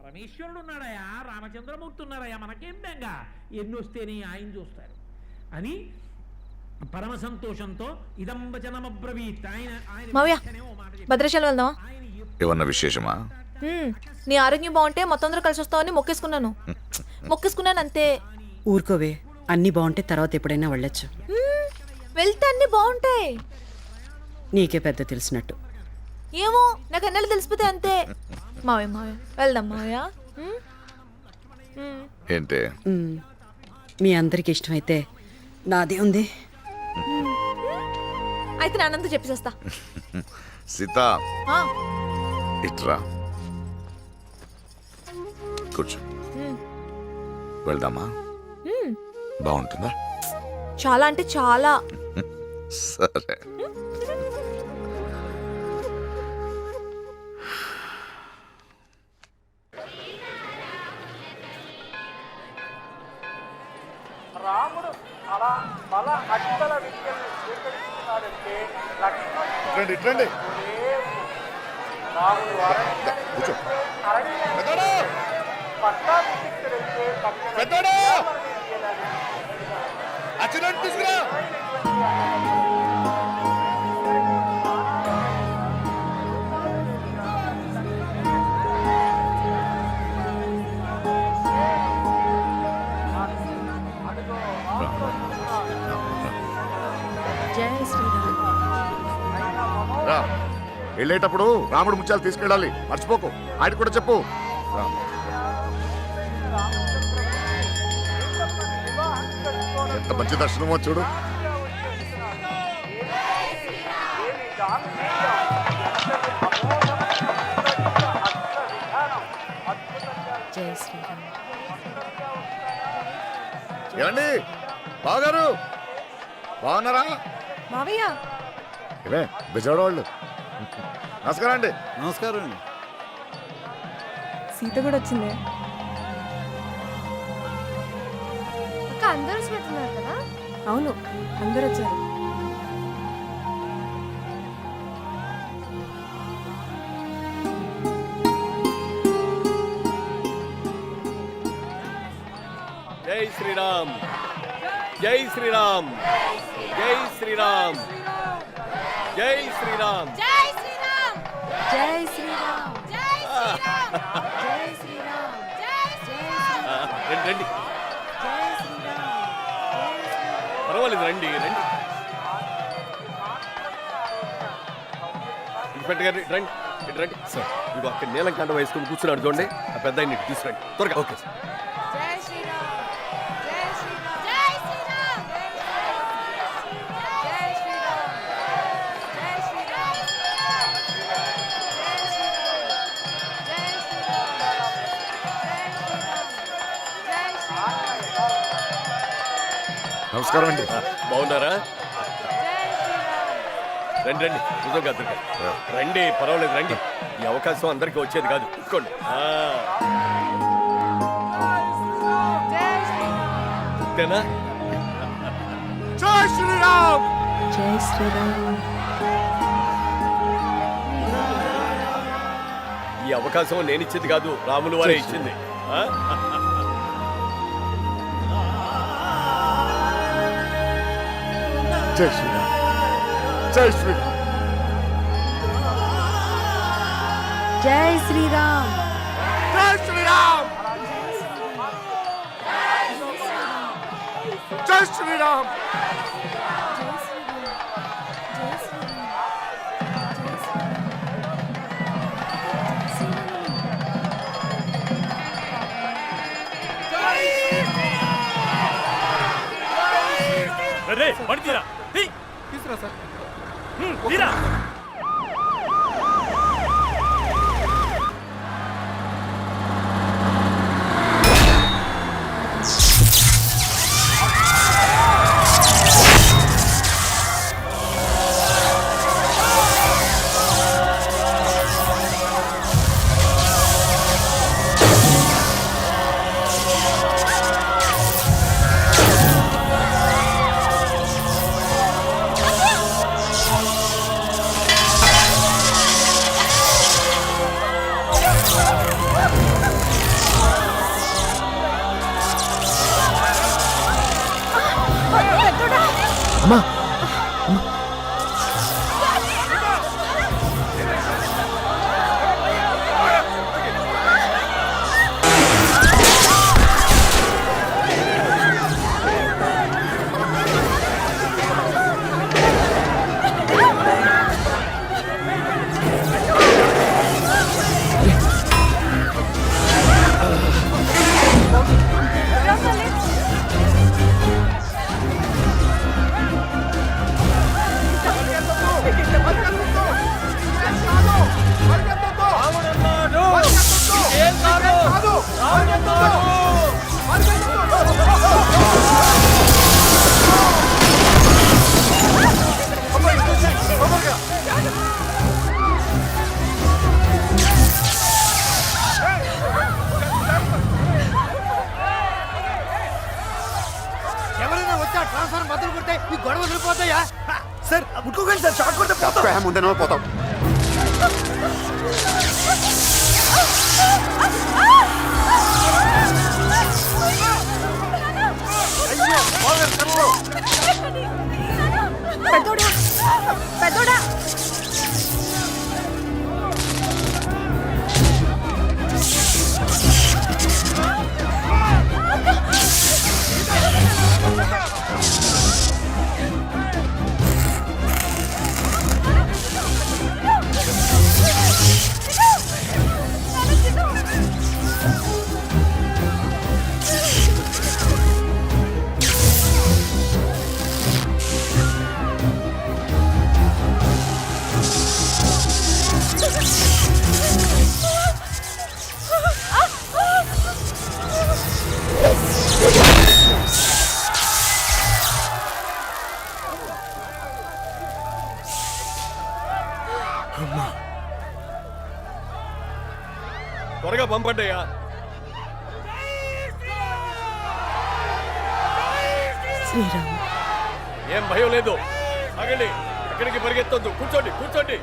పరమేశ్వరుడు ఉన్నాడయా, రామచంద్రమూర్తి ఉన్నాడయా, మనకేం బెంగ, ఎన్ని వస్తేనే ఆయన చూస్తారు అని పరమ సంతోషంతో ఇదం వచనమబ్రవీత్. మావయ్య భద్రాచలం వెళ్దాం. ఏమన్నా విశేషమా? నీ ఆరోగ్యం బాగుంటే మొత్తం అందరూ కలిసి వస్తామని మొక్కేసుకున్నాను అంతే. ఊరుకోవే, అన్నీ బాగుంటే తర్వాత ఎప్పుడైనా వెళ్ళొచ్చు. వెళ్తే అన్ని బాగుంటాయి. నీకే పెద్ద తెలిసినట్టు. ఏమో నాకు అన్నలు తెలిసిపోతే అంతే. మావయ్య వెళ్దాం మావయ్య. ఏంటే? మీ అందరికి ఇష్టమైతే నాదే ఉంది. అయితే నాన్నంతా చెప్పేసేస్తా. సీత ఇట్రా కూర్చో. వెళ్దామా? బాగుంటుందా? చాలా అంటే చాలా. సరే. రాముడు అలా బల అక్షల విద్యను స్వీకరిస్తున్నాడంటే రండి. రాముడు పట్టాభిషిక్తుడంటే వెళ్ళేటప్పుడు రాముడు ముత్యాలు తీసుకెళ్ళాలి, మర్చిపోకు. ఆయన కూడా చెప్పు. ఎంత మంచి దర్శనమో చూడు. ఏమండి బావగారు, బాగున్నారా? మావయ్య ఇవే బిజాడ వాళ్ళు. నమస్కారం అండి. నమస్కారం అండి. సీత కూడా వచ్చిందే. అక్క అందరూ వచ్చినట్టున్నారు కదా? అవును, అందరూ వచ్చారు. జై శ్రీరామ్, జై శ్రీరామ్, జై శ్రీరామ్, జై శ్రీరామ్, జై శ్రీరామ్, జై శ్రీరామ్, జై శ్రీరామ్, రండి. పర్వాలేదు, రండి. ఇన్స్పెక్టర్ గారు రండి. సార్ ఇదిగో అక్కడ నీలం కండ వేసుకుని కూర్చున్నాడు చూడండి, ఆ పెద్ద ఆయన తీసుకురండి త్వరగా. Okay sir. నమస్కారం అండి. బాగున్నారా? రండి నిజంగా రండి, పర్వాలేదు రండి. ఈ అవకాశం అందరికీ వచ్చేది కాదు. కూర్చోండి. అంతేనా? జై శ్రీరామ్, జై శ్రీరామ్. ఈ అవకాశం నేను ఇచ్చింది కాదు, రాములు వారే ఇచ్చింది. జై శ్రీరామ్, జై శ్రీరామ్, జై శ్రీరామ్, జై శ్రీరామ్, జై శ్రీరామ్. తీసుకురా సార్. అమ్మా ఎవరైనా వచ్చి ఆ ట్రాన్స్ఫార్మర్ బదులు కొడితే ఈ గొడవ వదిలిపోతాయా? సార్ ముట్టుకోకండి సార్, షాక్ కొడితే పోతాం. తప్పే ముందే పోతాం. పెద్దోడా పెద్దోడా త్వరగా పంపండి అయ్యా. శ్రీరామ్, ఏం భయం లేదు, ఆగండి, ఎక్కడికి పరిగెత్తొద్దు, కూర్చోండి కూర్చోండి.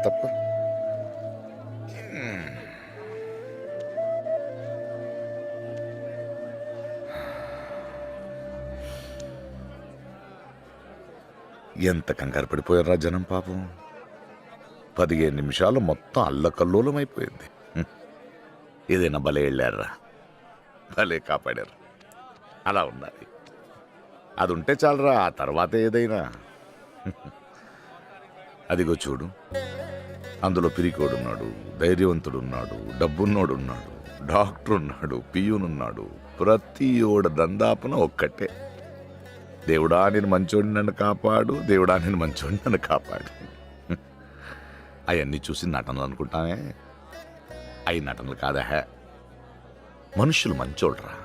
తప్ప ఎంత కంగారు పడిపోయారా జనం పాపం. 15 నిమిషాలు మొత్తం అల్లకల్లోలం అయిపోయింది. ఏదైనా భలే వెళ్ళారా, భలే కాపాడారు. అలా ఉండాలి, అది ఉంటే చాలరా, ఆ తర్వాత ఏదైనా. అదిగో చూడు, అందులో పిరికోడున్నాడు, ధైర్యవంతుడున్నాడు, డబ్బున్నోడున్నాడు, డాక్టర్ ఉన్నాడు, పియూనున్నాడు, ప్రతి ఓడ దందాపున ఒక్కటే. దేవుడా నేను మంచోడిని నన్ను కాపాడు, దేవుడా నేను మంచోడిని నన్ను కాపాడు. అవన్నీ చూసి నటనలు అనుకుంటామే, అవి నటనలు కాదా. మనుషులు మంచోడ్రా,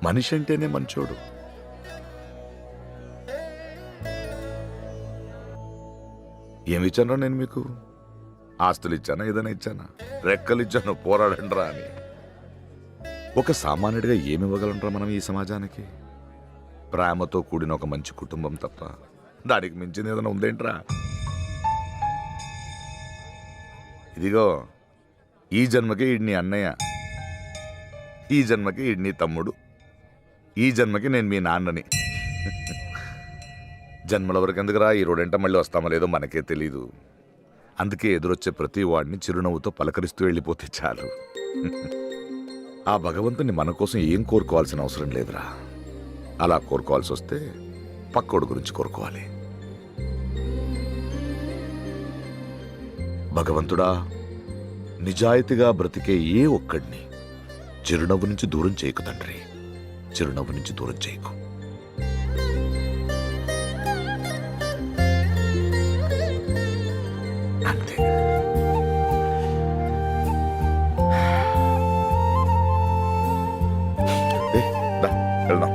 మనిషి అంటేనే మంచోడు. ఏమి ఇచ్చానో నేను మీకు? ఆస్తులు ఇచ్చానా, ఏదైనా ఇచ్చానా? రెక్కలు ఇచ్చాను, పోరాడండ్రా అని. ఒక సామాన్యుడిగా ఏమి ఇవ్వగలంరా మనం ఈ సమాజానికి? ప్రేమతో కూడిన ఒక మంచి కుటుంబం తప్ప దానికి మించింది ఏదైనా ఉందేంట్రా? ఇదిగో, ఈ జన్మకి ఈడ్ని అన్నయ్య, ఈ జన్మకి ఈడ్ని తమ్ముడు, ఈ జన్మకి నేను మీ నాన్నని. జన్మల వరకు ఎందుకురా, ఈ రోడంట మళ్ళీ వస్తామో లేదో మనకే తెలీదు. అందుకే ఎదురొచ్చే ప్రతి వాడిని చిరునవ్వుతో పలకరిస్తూ వెళ్ళిపోతే చాలు. ఆ భగవంతుని మన కోసం ఏం కోరుకోవాల్సిన అవసరం లేదురా. అలా కోరుకోవాల్సి వస్తే పక్కోడు గురించి కోరుకోవాలి. భగవంతుడా, నిజాయితీగా బ్రతికే ఏ ఒక్కడిని చిరునవ్వు నుంచి దూరం చేయకు తండ్రి, చిరునవ్వు నుంచి దూరం చేయకు. అంతే. వెళ్దాం.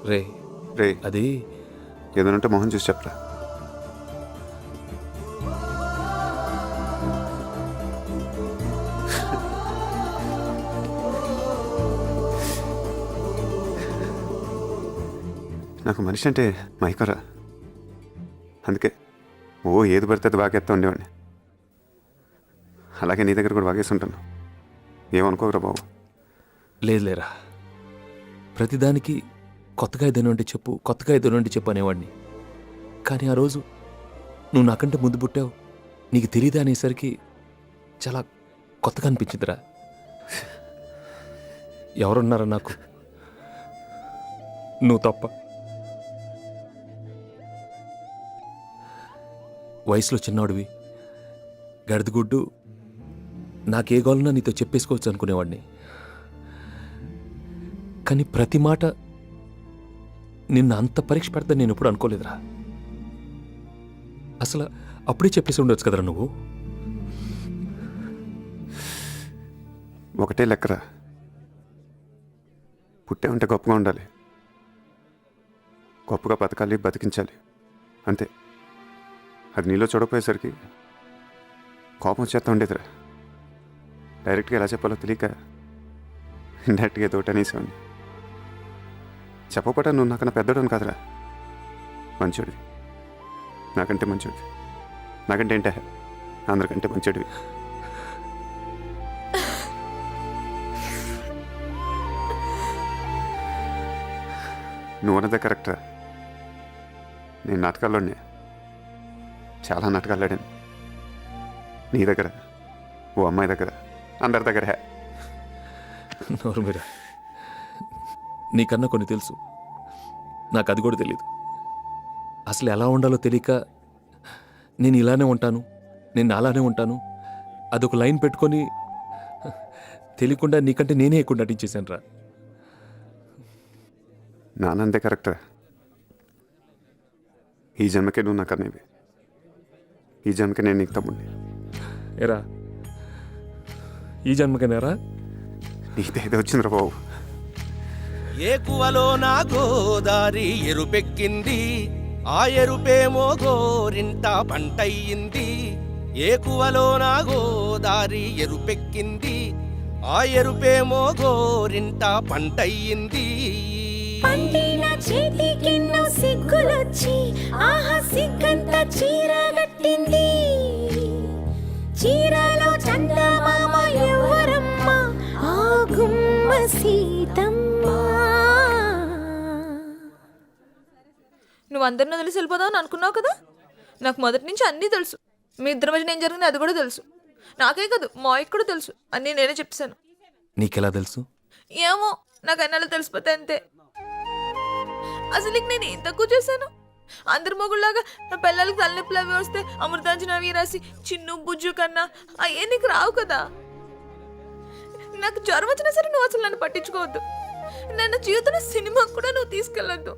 రే రే అది ఏదనంటే మొహం చూసి చెప్పరా. నాకు మనిషి అంటే మైకరా, అందుకే ఏది పడితే అది బాగేస్తా ఉండేవాడిని. అలాగే నీ దగ్గర కూడా బాగేసి ఉంటాను, ఏమనుకోకరా బాబు. లేదులేరా, ప్రతిదానికి కొత్తగా ఏదైనా ఉంటే చెప్పు, కొత్తగా ఏదైనా ఉంటే చెప్పు అనేవాడిని. కానీ ఆ రోజు నువ్వు నాకంటే ముందు పుట్టావు, నీకు తెలియదా అనేసరికి చాలా కొత్తగా అనిపించిందిరా. ఎవరున్నారా నాకు, నువ్వు తప్ప. వయసులో చిన్నవాడివి, గడిదిగుడ్డు, నాకే గోలన్నా నీతో చెప్పేసుకోవచ్చు అనుకునేవాడిని. కానీ ప్రతి మాట నిన్ను అంత పరీక్ష పెడతా నేను ఎప్పుడు అనుకోలేదురా. అసలు అప్పుడే చెప్పేసి ఉండొచ్చు కదరా నువ్వు. ఒకటే లెక్కరా, పుట్టే ఉంటే గొప్పగా ఉండాలి, గొప్పగా బతకాలి, బతికించాలి, అంతే. అది నీలో చూడకపోయేసరికి కోపం వచ్చేస్తా ఉండేదిరా. డైరెక్ట్గా ఎలా చెప్పాలో తెలియక ఇండైరెక్ట్గా ఏదో ఒకటి అనేసేవాడిని. చెప్పపట నువ్వు నాకన్నా పెద్దోడు కాదురా, మంచోడివి, నాకంటే మంచోడివి, నాకంటే ఏంటే అందరికంటే మంచోడివి. నువ్వు అన్నదే కరెక్టరా. నేను నాటకాల్లోనే చాలా నాటకాలు ఆడాను, నీ దగ్గర, ఓ అమ్మాయి దగ్గర, అందరి దగ్గర. నోరు మీరా, నీకన్నా కొన్ని తెలుసు, నాకు అది కూడా తెలీదు. అసలు ఎలా ఉండాలో తెలియక నేను ఇలానే ఉంటాను, నేను అలానే ఉంటాను, అదొక లైన్ పెట్టుకొని తెలియకుండా నీకంటే నేనే ఎక్కువ నటించేశాను రా. నానందే కరెక్టరా. ఈ జన్మకే నువ్వు నాకు అనేవి, ఈ జన్మకే నేను నీకు తమ్ముడిని. ఎరా ఈ జన్మకేనేరా? నీదేదో వచ్చిందిరా బాబు. ఏకువలో నా గోదారి ఎరుపెక్కింది, ఆ ఎరుపేమో గోరింట పంటయ్యింది. ఏకువలో నా గోదారి ఎరుపెక్కింది, ఆ ఎరుపేమో గోరింట పంటయ్యింది. పండిన చేతికెన్నో సిగ్గులొచ్చి ఆహా సిగ్గంత చీరగట్టింది. చీరలో చందమామ ఎవరమ్మ, ఆ గుమ్మ సీతమ్మ. నువ్వు అందరిని తెలిసి వెళ్ళిపోదావు అనుకున్నావు కదా. నాకు మొదటి నుంచి అన్నీ తెలుసు. మీ ఇద్దరి మధ్యన ఏం జరిగింది అది కూడా తెలుసు. నాకే కాదు మా అయ్యకి కూడా తెలుసు. అన్నీ నేనే చెప్పాను. నీకెలా తెలుసు? ఏమో, నాకు అన్నలు తెలిసిపోతే అంతే. అసలు నేను ఏం తక్కువ చేశాను? అందరి మొగుళ్ళలాగా నా పిల్లలకి తలనొప్పులు అవి వస్తే అమృతాంజన అవి రాసి చిన్ను బుజ్జు కన్నా అయ్యే నీకు రావు కదా. నాకు జ్వరం వచ్చినా సరే నువ్వు అసలు నన్ను పట్టించుకోవద్దు. నన్ను జీవితంలో సినిమాకు కూడా నువ్వు తీసుకెళ్ళొద్దు.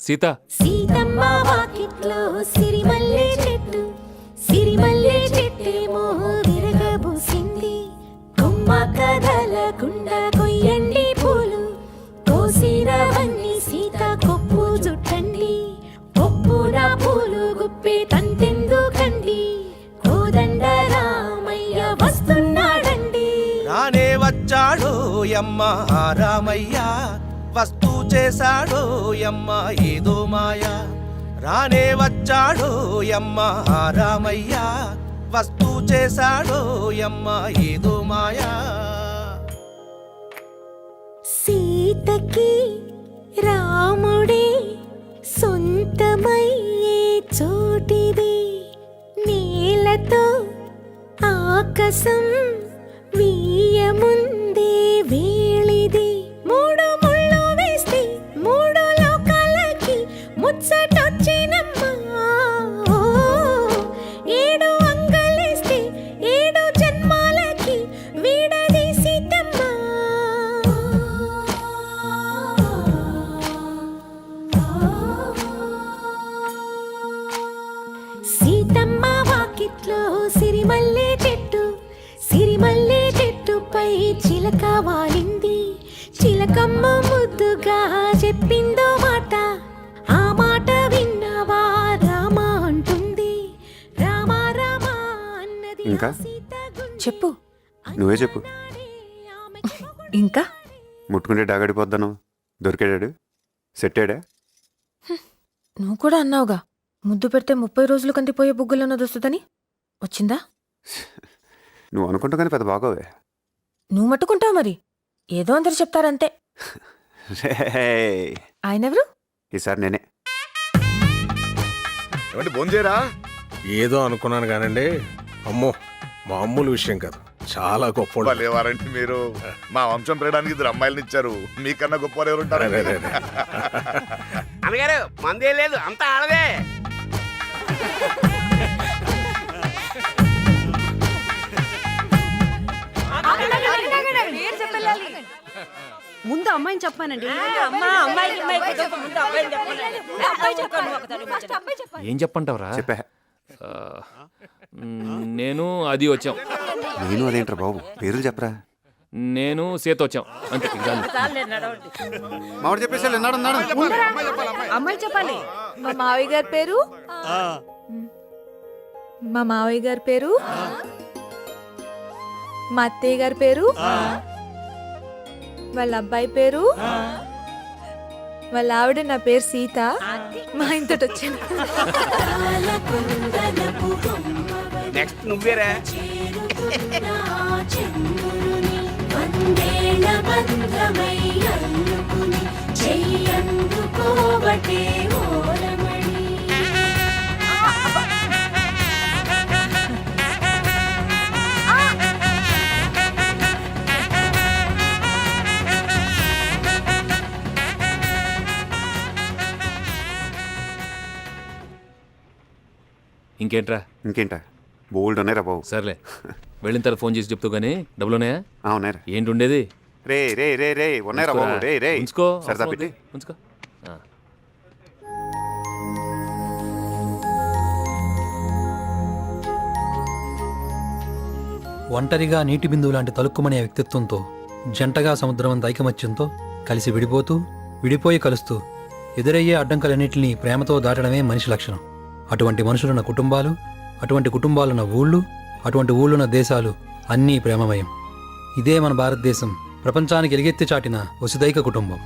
సీత, సీతమ్మ వాకిట్లో సిరిమల్లె చెట్టు, సిరిమల్లె చెట్టేమో విరగబూసింది. కొమ్మ కదలకుండా కొయ్యండి పూలు, కోసినవన్నీ సీత కొప్పు జుట్టండి. కొప్పున పూలు గుప్పే తంతెందుకండి, కోదండ రామయ్య వస్తున్నాడండి. రానే వచ్చాడో యమ్మ ఆ రామయ్య వస్తూ చేశాడో యమ్మ ఏదో మాయా రానే వచ్చాడో యమ్మ ఆ రామయ్య వస్తూ చేశాడో యమ్మ ఏదో మాయా సీతకి రాముడే సొంతమయ్యే చోటిది నేలతో ఆకాశం వీయముందే వేళిది మూడు ముళ్ళు వేస్తే మూడు లోకాలకి ముచ్చటొచ్చినమ్మా ఏడు అంగలేస్తే ఏడు జన్మాలకి వీడది సీతమ్మా సీతమ్మ వాకిట్లో సిరిమల్లె చెట్టుపై చిలక వాలింది చిలకమ్మ ముద్దుగా చెప్పిందో మాట ఆ మాట విన్నవా రామా అంటుంది రామా రామా అన్నది ఇంకా? చెప్పు. నువ్వే చెప్పు. ఇంకా ముట్టుకుంటే డాగడిపోద్దాను దొరికాడాడు సెట్టాడా? నువ్వు కూడా అన్నావుగా ముద్దు పెడితే 30 రోజులు కందిపోయే బుగ్గులన్నది వస్తుందని. వచ్చిందా? నువ్వు అనుకుంటా కానీ పెద్ద బాగోవే. నువ్వు మట్టుకుంటావు మరి. ఏదో అందరు చెప్తారంతే. ఆయనెవరు? ఈసారి నేనే. ఏమంటే భోంచేరా? ఏదో అనుకున్నాను కానండి, అమ్మో మామూలు విషయం కాదు, చాలా గొప్ప లేవారంటే మీరు మా వంశం పెరగడానికి 2 అమ్మాయిలను ఇచ్చారు, మీకన్నా గొప్పవారు ఎవరు ఉంటారు? అన్నగారు మందే లేదు అంతా ఆడదే. ముందు అమ్మాయిని చెప్పానండి. ఏం చెప్పంటావురా? చెప్పా. నేను అది వచ్చాం. నేను అదేంట్రా బాబు, పేర్లు చెప్పరా. నేను సీత వచ్చాం అంతే. మామిడి చెప్పేసి అమ్మాయి చెప్పాలి. మా మావయ్య గారి పేరు మా అత్తయ్య గారి పేరు వాళ్ళ అబ్బాయి పేరు వాళ్ళ ఆవిడ నా పేరు సీత. మా ఇంతటి వచ్చాను. నెక్స్ట్ నువ్వేరా. వందేళ్ల బంధమై అల్లుకుని చెయ్యందుకోవటే ఓరమణి. ఇంకేంటా బోల్డ్ ఉన్నాయిరా బాబు. సర్లే, వెళ్ళిన తర్వాత ఫోన్ చేసి చెప్తూ కానీ డబ్బులు ఉన్నాయా? ఉన్నాయిరా. ఏంటి ఉండేది? రే రే రే రే ఉన్నాయిరా బాబు. రే రే ఉంచుకో, సరదా పెట్టి ఉంచుకో. ఒంటరిగా నీటి బిందువు లాంటి తలుక్కుమనే వ్యక్తిత్వంతో, జంటగా సముద్రమంత ఐకమత్యంతో కలిసి విడిపోతూ విడిపోయి కలుస్తూ ఎదురయ్యే అడ్డంకులన్నింటినీ ప్రేమతో దాటడమే మనిషి లక్షణం. అటువంటి మనుషులున్న కుటుంబాలు, అటువంటి కుటుంబాలున్న ఊళ్ళు, అటువంటి ఊళ్ళున్న దేశాలు అన్నీ ప్రేమమయం. ఇదే మన భారతదేశం ప్రపంచానికి ఎలుగెత్తి చాటిన వసుదైక కుటుంబం.